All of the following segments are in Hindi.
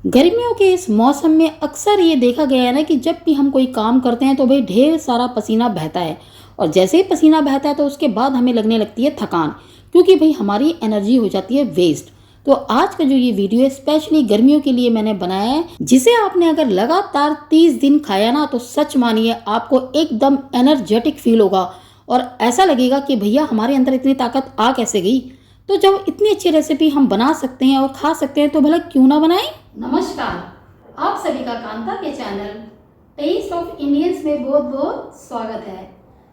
गर्मियों के इस मौसम में अक्सर ये देखा गया है ना कि जब भी हम कोई काम करते हैं तो भाई ढेर सारा पसीना बहता है। और जैसे ही पसीना बहता है तो उसके बाद हमें लगने लगती है थकान, क्योंकि भाई हमारी एनर्जी हो जाती है वेस्ट। तो आज का जो ये वीडियो है स्पेशली गर्मियों के लिए मैंने बनाया है, जिसे आपने अगर लगातार 30 दिन खाया ना तो सच मानिए आपको एकदम एनर्जेटिक फील होगा और ऐसा लगेगा कि भैया हमारे अंदर इतनी ताकत आ कैसे गई। तो जब इतनी अच्छी रेसिपी हम बना सकते हैं और खा सकते हैं तो भला क्यों ना बनाएं। नमस्कार, आप सभी का कांता के चैनल टेस्ट ऑफ इंडियंस में बहुत बहुत स्वागत है।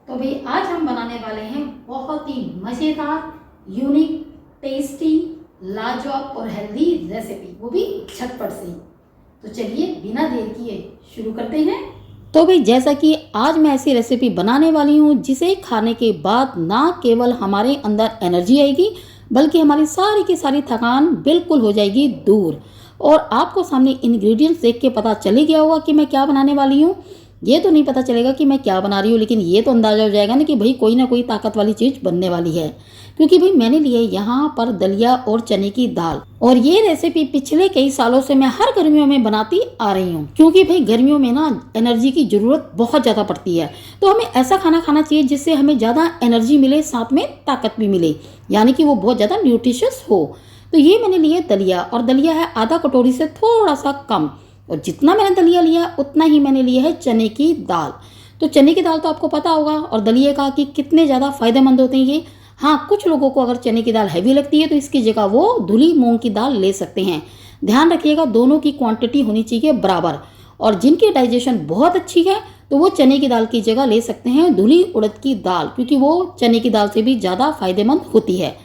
तो भाई आज हम बनाने वाले हैं बहुत ही मज़ेदार, यूनिक, टेस्टी, लाजवाब और हेल्दी रेसिपी, वो भी झटपट से। तो चलिए बिना देर किए शुरू करते हैं। तो भाई जैसा कि आज मैं ऐसी रेसिपी बनाने वाली हूँ जिसे खाने के बाद ना केवल हमारे अंदर एनर्जी आएगी बल्कि हमारी सारी की सारी थकान बिल्कुल हो जाएगी दूर। और आपको सामने इंग्रेडिएंट्स देख के पता चल ही गया होगा कि मैं क्या बनाने वाली हूँ। ये तो नहीं पता चलेगा कि मैं क्या बना रही हूँ, लेकिन ये तो अंदाजा हो जाएगा ना कि भाई कोई ना कोई ताकत वाली चीज़ बनने वाली है। क्योंकि भाई मैंने लिए यहाँ पर दलिया और चने की दाल, और ये रेसिपी पिछले कई सालों से मैं हर गर्मियों में बनाती आ रही हूँ। क्योंकि भाई गर्मियों में ना एनर्जी की ज़रूरत बहुत ज़्यादा पड़ती है, तो हमें ऐसा खाना खाना चाहिए जिससे हमें ज़्यादा एनर्जी मिले, साथ में ताकत भी मिले, यानी कि वो बहुत ज़्यादा न्यूट्रिशियस हो। तो ये मैंने लिए दलिया, और दलिया है आधा कटोरी से थोड़ा सा कम। और जितना मैंने दलिया लिया उतना ही मैंने लिया है चने की दाल। तो चने की दाल तो आपको पता होगा, और दलिए का कि कितने ज़्यादा फायदेमंद होते हैं ये। हाँ, कुछ लोगों को अगर चने की दाल हैवी लगती है तो इसकी जगह वो धुली मूंग की दाल ले सकते हैं। ध्यान रखिएगा दोनों की क्वांटिटी होनी चाहिए बराबर। और जिनकी डाइजेशन बहुत अच्छी है तो वो चने की दाल की जगह ले सकते हैं धुली उड़द की दाल, क्योंकि वो चने की दाल से भी ज़्यादा फायदेमंद होती है।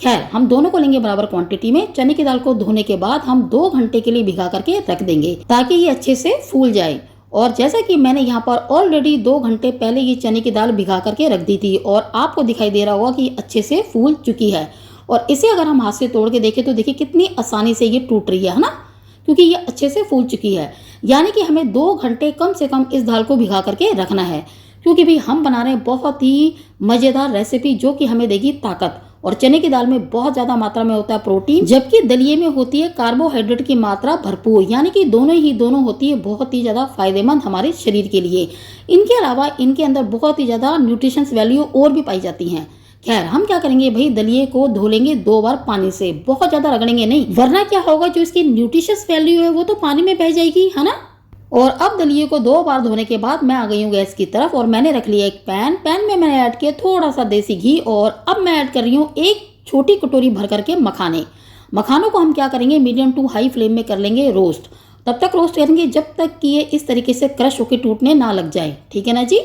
खैर, हम दोनों को लेंगे बराबर क्वांटिटी में। चने की दाल को धोने के बाद हम 2 घंटे के लिए भिगा करके रख देंगे ताकि ये अच्छे से फूल जाए। और जैसा कि मैंने यहाँ पर ऑलरेडी 2 घंटे पहले ये चने की दाल भिगा करके रख दी थी, और आपको दिखाई दे रहा होगा कि अच्छे से फूल चुकी है। और इसे अगर हम हाथ से तोड़ के देखें तो देखिए कितनी आसानी से ये टूट रही है ना, क्योंकि ये अच्छे से फूल चुकी है। यानी कि हमें 2 घंटे कम से कम इस दाल को भिगा करके रखना है, क्योंकि भाई हम बना रहे हैं बहुत ही मज़ेदार रेसिपी जो कि हमें देगी ताकत। और चने की दाल में बहुत ज़्यादा मात्रा में होता है प्रोटीन, जबकि दलिये में होती है कार्बोहाइड्रेट की मात्रा भरपूर। यानी कि दोनों होती है बहुत ही ज़्यादा फायदेमंद हमारे शरीर के लिए। इनके अलावा इनके अंदर बहुत ही ज़्यादा न्यूट्रिशंस वैल्यू और भी पाई जाती हैं। खैर, हम क्या करेंगे भाई, दलिये को धो लेंगे 2 बार पानी से, बहुत ज़्यादा रगड़ेंगे नहीं, वरना क्या होगा जो इसकी न्यूट्रिशियस वैल्यू है वो तो पानी में बह जाएगी, है ना। और अब दलिये को 2 बार धोने के बाद मैं आ गई हूँ गैस की तरफ, और मैंने रख लिया एक पैन में मैंने ऐड किया थोड़ा सा देसी घी, और अब मैं ऐड कर रही हूँ 1 छोटी कटोरी भर करके मखानों को हम क्या करेंगे, मीडियम टू हाई फ्लेम में कर लेंगे रोस्ट। तब तक रोस्ट करेंगे जब तक कि ये इस तरीके से क्रश होकर टूटने ना लग जाए, ठीक है ना जी।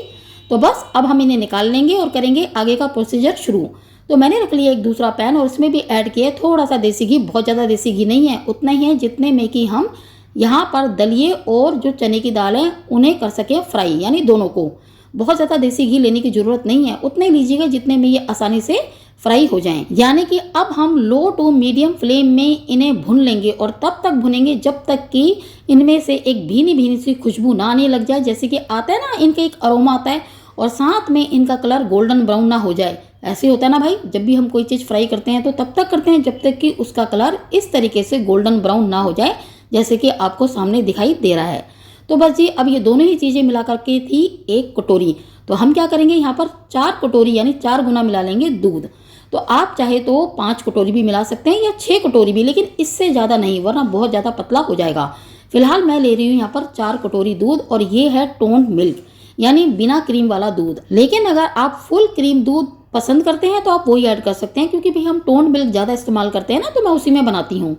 तो बस अब हम इन्हें निकाल लेंगे और करेंगे आगे का प्रोसीजर शुरू। तो मैंने रख लिया एक दूसरा पैन, और इसमें भी ऐड किया थोड़ा सा देसी घी। बहुत ज़्यादा देसी घी नहीं है, उतना ही है जितने में कि हम यहाँ पर दलिये और जो चने की दाल है उन्हें कर सके फ्राई, यानी दोनों को। बहुत ज़्यादा देसी घी लेने की ज़रूरत नहीं है, उतने लीजिएगा जितने में ये आसानी से फ्राई हो जाएं। यानी कि अब हम लो टू मीडियम फ्लेम में इन्हें भून लेंगे, और तब तक भुनेंगे जब तक कि इनमें से एक भीनी भीनी सी खुशबू ना आने लग जाए। जैसे कि आता है ना, इनका एक अरोमा आता है, और साथ में इनका कलर गोल्डन ब्राउन ना हो जाए। ऐसे होता है ना भाई, जब भी हम कोई चीज़ फ्राई करते हैं तो तब तक करते हैं जब तक कि उसका कलर इस तरीके से गोल्डन ब्राउन ना हो जाए, जैसे कि आपको सामने दिखाई दे रहा है। तो बस जी, अब ये दोनों ही चीज़ें मिला करके थी 1 कटोरी। तो हम क्या करेंगे, यहाँ पर 4 कटोरी यानी 4 गुना मिला लेंगे दूध। तो आप चाहे तो 5 कटोरी भी मिला सकते हैं या 6 कटोरी भी, लेकिन इससे ज़्यादा नहीं, वरना बहुत ज़्यादा पतला हो जाएगा। फिलहाल मैं ले रही हूँ यहाँ पर 4 कटोरी दूध, और ये है टोन्ड मिल्क, यानी बिना क्रीम वाला दूध। लेकिन अगर आप फुल क्रीम दूध पसंद करते हैं तो आप वही ऐड कर सकते हैं, क्योंकि भाई हम टोन्ड मिल्क ज़्यादा इस्तेमाल करते हैं ना, तो मैं उसी में बनाती हूँ।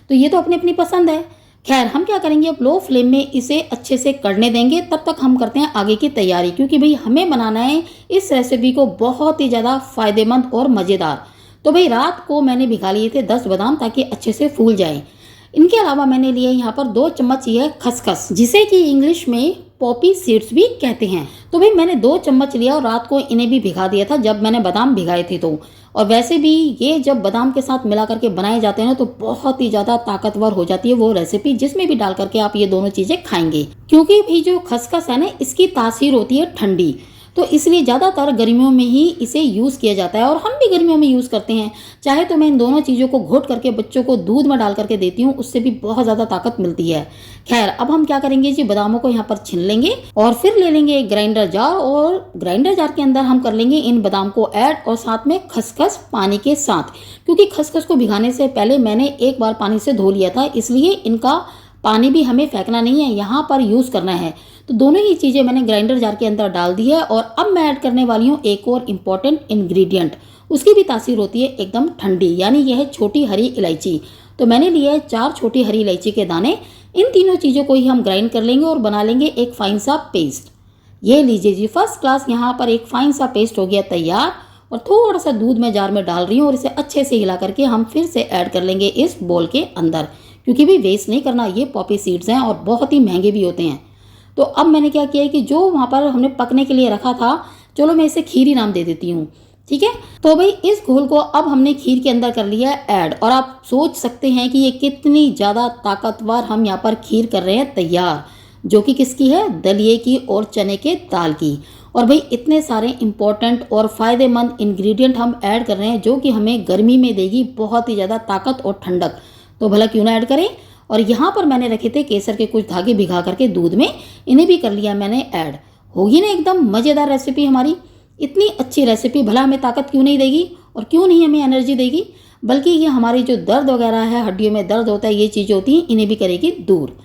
तो ये तो अपनी अपनी पसंद है। खैर, हम क्या करेंगे, अब लो फ्लेम में इसे अच्छे से कढ़ने देंगे। तब तक हम करते हैं आगे की तैयारी, क्योंकि भाई हमें बनाना है इस रेसिपी को बहुत ही ज़्यादा फायदेमंद और मज़ेदार। तो भाई रात को मैंने भिगा लिए थे 10 बादाम, ताकि अच्छे से फूल जाए। इनके अलावा मैंने लिए यहाँ पर 2 चम्मच ये खसखस, जिसे कि इंग्लिश में पॉपी सीड्स भी कहते हैं। तो भाई मैंने 2 चम्मच लिया, और रात को इन्हें भी भिगा दिया था जब मैंने बादाम भिगाए थे। तो और वैसे भी ये जब बादाम के साथ मिला करके बनाए जाते हैं ना, तो बहुत ही ज़्यादा ताकतवर हो जाती है वो रेसिपी, जिसमें भी डाल करके आप ये दोनों चीज़ें खाएंगे। क्योंकि भी जो खसखस है ना, इसकी तासीर होती है ठंडी। तो इसलिए ज़्यादातर गर्मियों में ही इसे यूज़ किया जाता है और हम भी गर्मियों में यूज़ करते हैं। चाहे तो मैं इन दोनों चीज़ों को घोट करके बच्चों को दूध में डाल करके देती हूँ, उससे भी बहुत ज़्यादा ताकत मिलती है। खैर, अब हम क्या करेंगे जी, बादामों को यहाँ पर छीन लेंगे और फिर ले लेंगे एक ग्राइंडर जार, और ग्राइंडर जार के अंदर हम कर लेंगे इन बादाम को ऐड और साथ में खसखस पानी के साथ, क्योंकि खसखस को भिगाने से पहले मैंने एक बार पानी से धो लिया था, इसलिए इनका पानी भी हमें फेंकना नहीं है, यहाँ पर यूज़ करना है। तो दोनों ही चीज़ें मैंने ग्राइंडर जार के अंदर डाल दी है। और अब मैं ऐड करने वाली हूँ एक और इम्पॉर्टेंट इंग्रेडिएंट, उसकी भी तासीर होती है एकदम ठंडी, यानी यह है छोटी हरी इलायची। तो मैंने लिया है 4 छोटी हरी इलायची के दाने। इन तीनों चीज़ों को ही हम ग्राइंड कर लेंगे और बना लेंगे एक फाइन सा पेस्ट। ये लीजिए जी, फर्स्ट क्लास यहाँ पर एक फाइन सा पेस्ट हो गया तैयार। और थोड़ा सा दूध मैं जार में डाल रही हूँ और इसे अच्छे से हिला करके हम फिर से ऐड कर लेंगे इस बोल के अंदर, क्योंकि भी वेस्ट नहीं करना, ये पॉपी सीड्स हैं और बहुत ही महंगे भी होते हैं। तो अब मैंने क्या किया है कि जो वहाँ पर हमने पकने के लिए रखा था, चलो मैं इसे खीर ही नाम दे देती हूँ, ठीक है। तो भाई इस घोल को अब हमने खीर के अंदर कर लिया है ऐड, और आप सोच सकते हैं कि ये कितनी ज़्यादा ताकतवर हम यहाँ पर खीर कर रहे हैं तैयार, जो कि किसकी है, दलिए की और चने के दाल की। और भाई इतने सारे इंपॉर्टेंट और फ़ायदेमंद इंग्रेडिएंट हम ऐड कर रहे हैं, जो कि हमें गर्मी में देगी बहुत ही ज़्यादा ताकत और ठंडक, तो भला क्यों ना ऐड करें। और यहाँ पर मैंने रखे थे केसर के कुछ धागे भिगा करके दूध में, इन्हें भी कर लिया मैंने ऐड। होगी ना एकदम मज़ेदार रेसिपी हमारी। इतनी अच्छी रेसिपी भला हमें ताकत क्यों नहीं देगी और क्यों नहीं हमें एनर्जी देगी, बल्कि ये हमारी जो दर्द वगैरह है, हड्डियों में दर्द होता है, ये चीज़ें होती हैं, इन्हें भी करेगी दूर।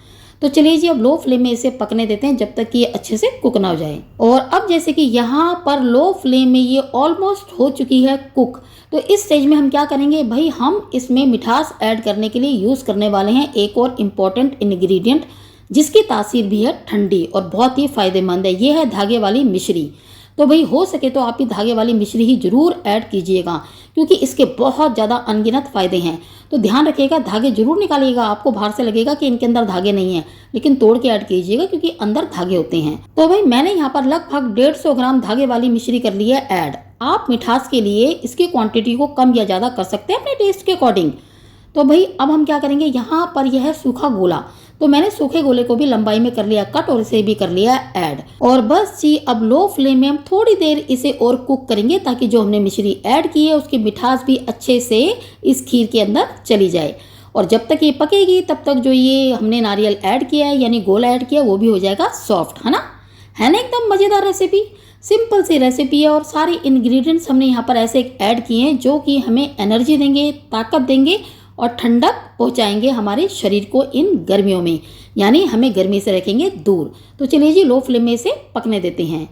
तो चलिए जी, अब लो फ्लेम में इसे पकने देते हैं जब तक कि ये अच्छे से कुक ना हो जाए। और अब जैसे कि यहाँ पर लो फ्लेम में ये ऑलमोस्ट हो चुकी है कुक, तो इस स्टेज में हम क्या करेंगे भाई, हम इसमें मिठास ऐड करने के लिए यूज़ करने वाले हैं एक और इम्पॉर्टेंट इंग्रेडिएंट, जिसकी तासीर भी है ठंडी और बहुत ही फ़ायदेमंद है। ये है धागे वाली मिश्री। तो भाई हो सके तो आप भी धागे वाली मिश्री ही जरूर ऐड कीजिएगा, क्योंकि इसके बहुत ज़्यादा अनगिनत फ़ायदे हैं। तो ध्यान रखिएगा, धागे जरूर निकालिएगा। आपको बाहर से लगेगा कि इनके अंदर धागे नहीं हैं, लेकिन तोड़ के ऐड कीजिएगा, क्योंकि अंदर धागे होते हैं। तो भाई मैंने यहाँ पर लगभग 150 ग्राम धागे वाली मिश्री कर ली है ऐड। आप मिठास के लिए इसकी क्वांटिटी को कम या ज़्यादा कर सकते हैं अपने टेस्ट के अकॉर्डिंग। तो भाई अब हम क्या करेंगे, यहाँ पर यह है सूखा गोला, तो मैंने सूखे गोले को भी लंबाई में कर लिया कट और इसे भी कर लिया ऐड। और बस जी, अब लो फ्लेम में हम थोड़ी देर इसे और कुक करेंगे, ताकि जो हमने मिश्री ऐड की है उसकी मिठास भी अच्छे से इस खीर के अंदर चली जाए। और जब तक ये पकेगी तब तक जो ये हमने नारियल ऐड किया है, यानी गोला ऐड किया, वो भी हो जाएगा सॉफ्ट, है ना एकदम मज़ेदार रेसिपी। सिंपल सी रेसिपी है और सारे इंग्रेडिएंट्स हमने यहाँ पर ऐसे ऐड किए हैं जो कि हमें एनर्जी देंगे, ताकत देंगे और ठंडक पहुँचाएंगे हमारे शरीर को इन गर्मियों में, यानी हमें गर्मी से रखेंगे दूर। तो चलिए जी, लो फ्लेम में इसे पकने देते हैं।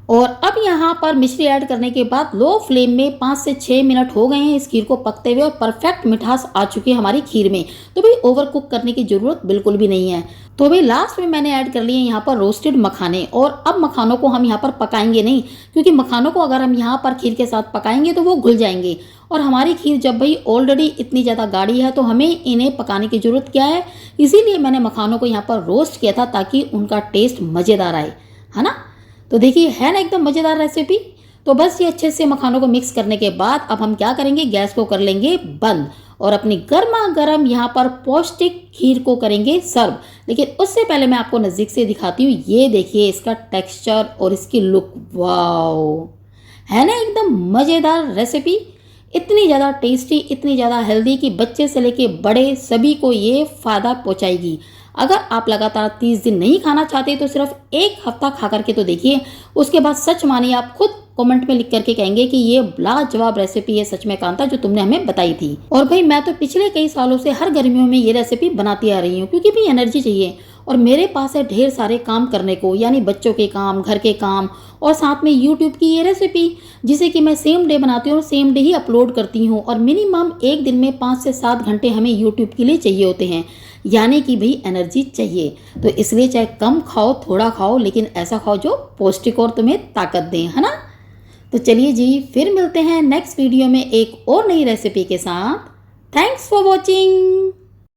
और अब यहाँ पर मिश्री ऐड करने के बाद लो फ्लेम में 5 से 6 मिनट हो गए हैं इस खीर को पकते हुए, और परफेक्ट मिठास आ चुकी है हमारी खीर में। तो भाई ओवर कुक करने की ज़रूरत बिल्कुल भी नहीं है। तो भाई लास्ट में मैंने ऐड कर लिए यहाँ पर रोस्टेड मखाने। और अब मखानों को हम यहाँ पर पकाएंगे नहीं, क्योंकि मखानों को अगर हम यहाँ पर खीर के साथ पकाएंगे तो वो घुल जाएंगे। और हमारी खीर जब भाई ऑलरेडी इतनी ज़्यादा गाढ़ी है, तो हमें इन्हें पकाने की ज़रूरत क्या है। इसीलिए मैंने मखानों को यहाँ पर रोस्ट किया था, ताकि उनका टेस्ट मज़ेदार आए, है ना। तो देखिए, है ना एकदम मज़ेदार रेसिपी। तो बस ये अच्छे से मखानों को मिक्स करने के बाद अब हम क्या करेंगे, गैस को कर लेंगे बंद और अपनी गर्मा गर्म यहाँ पर पौष्टिक खीर को करेंगे सर्व। लेकिन उससे पहले मैं आपको नज़दीक से दिखाती हूँ। ये देखिए इसका टेक्सचर और इसकी लुक, वाओ, है ना एकदम मज़ेदार रेसिपी। इतनी ज़्यादा टेस्टी, इतनी ज़्यादा हेल्दी कि बच्चे से लेके बड़े सभी को ये फ़ायदा पहुँचाएगी। अगर आप लगातार 30 दिन नहीं खाना चाहते तो सिर्फ 1 हफ्ता खा करके तो देखिए, उसके बाद सच मानिए आप खुद कमेंट में लिख करके कहेंगे कि ये लाजवाब रेसिपी है सच में कांता, जो तुमने हमें बताई थी। और भाई मैं तो पिछले कई सालों से हर गर्मियों में ये रेसिपी बनाती आ रही हूँ, क्योंकि भी एनर्जी चाहिए और मेरे पास है ढेर सारे काम करने को, यानी बच्चों के काम, घर के काम और साथ में यूट्यूब की ये रेसिपी, जिसे कि मैं सेम डे बनाती हूँ और सेम डे ही अपलोड करती हूँ। और मिनिमम एक दिन में 5 से 7 घंटे हमें यूट्यूब के लिए चाहिए होते हैं, यानी कि भाई एनर्जी चाहिए। तो इसलिए चाहे कम खाओ, थोड़ा खाओ, लेकिन ऐसा खाओ जो पौष्टिक और तुम्हें ताकत दें, है ना। तो चलिए जी, फिर मिलते हैं नेक्स्ट वीडियो में एक और नई रेसिपी के साथ। Thanks for watching.